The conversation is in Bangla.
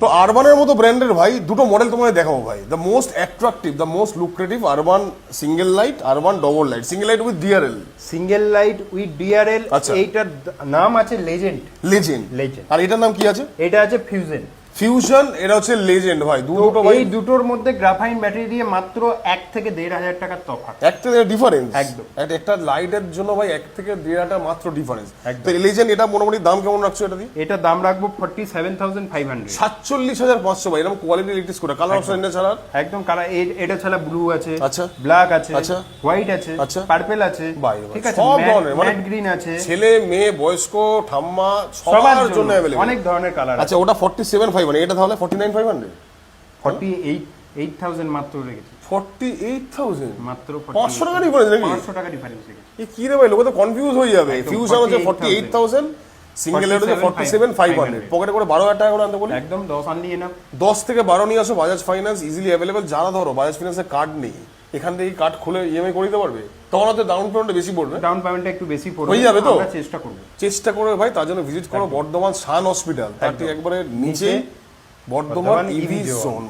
তো আরবানের মতো ব্র্যান্ডের ভাই দুটো মডেল তোমায় দেখাবো ভাই, the most attractive, the most lucrative urban single light, urban double light, single light with DRL. Single light with DRL, আচ্ছা। এইটার নাম আছে লেজেন্ড। লেজেন্ড। লেজেন্ড। আর এটার নাম কি আছে? এটা আছে ফিউজন। ফিউশন, এটা হচ্ছে লেজেন্ড ভাই। দুটো ভাই এই দুটোর মধ্যে গ্রাফাইন ব্যাটারি দিয়ে মাত্র 1 থেকে 1.5 টাকার তফাৎ। একটা ডিফারেন্স একদম। একটা লাইটের জন্য ভাই 1 থেকে 1.5 টাকা মাত্র ডিফারেন্স। একদম। তো লেজেন্ড এটা মোটামুটি দাম কেমন রাখছো এটা দিয়ে? এটা দাম রাখবো 47,500। 47,500 ভাই। এরকম quality electric scooter, colour option এটা ছাড়া? একদম কালার। এটা ছাড়া ব্লু আছে, আচ্ছা। ব্ল্যাক আছে, আচ্ছা। হোয়াইট আছে, আচ্ছা। পার্পল আছে, ভাই ঠিক আছে, সব ধরনের, মানে ম্যাট গ্রিন আছে, ছেলে মেয়ে বয়স্ক ঠাম্মা সবার সবার জন্য জন্য अवेलेबल। অনেক ধরনের কালার আছে। আচ্ছা, ওটা 47,500, এটা তাহলে 49,500। 48,000 মাত্র রেখেছি। 48,000 মাত্র 500 টাকা ডিফারেন্স নাকি? 500 টাকা ডিফারেন্স রেখেছি। এই কি রে ভাই, লোকে তো কনফিউজ হয়ে যাবে। একদম, ফিউশন হচ্ছে 48,000, সিঙ্গেল এর হচ্ছে 47,500। পকেটে করে 12,000 টাকা করে আনতে বলি। একদম 10 আনলি এনাফ। 10 থেকে 12 নিয়ে আসো, বাজাজ ফাইন্যান্স ইজিলি অ্যাভেলেবল। যারা ধরো বাজাজ ফাইন্যান্সের কার্ড নেই, এখান থেকে কার্ড খুলে ইএমআই করে দিতে পারবে। তখন হয়তো ডাউন পেমেন্টটা বেশি পড়বে। ডাউন পেমেন্টটা একটু বেশি পড়বে, হয়ে যাবে তো? আমরা চেষ্টা করব। চেষ্টা করবে ভাই, তার জন্য ভিজিট করো বর্ধমান শান হসপিটাল, তার ঠিক একবারে নিচে বর্ধমান ইভি জোন।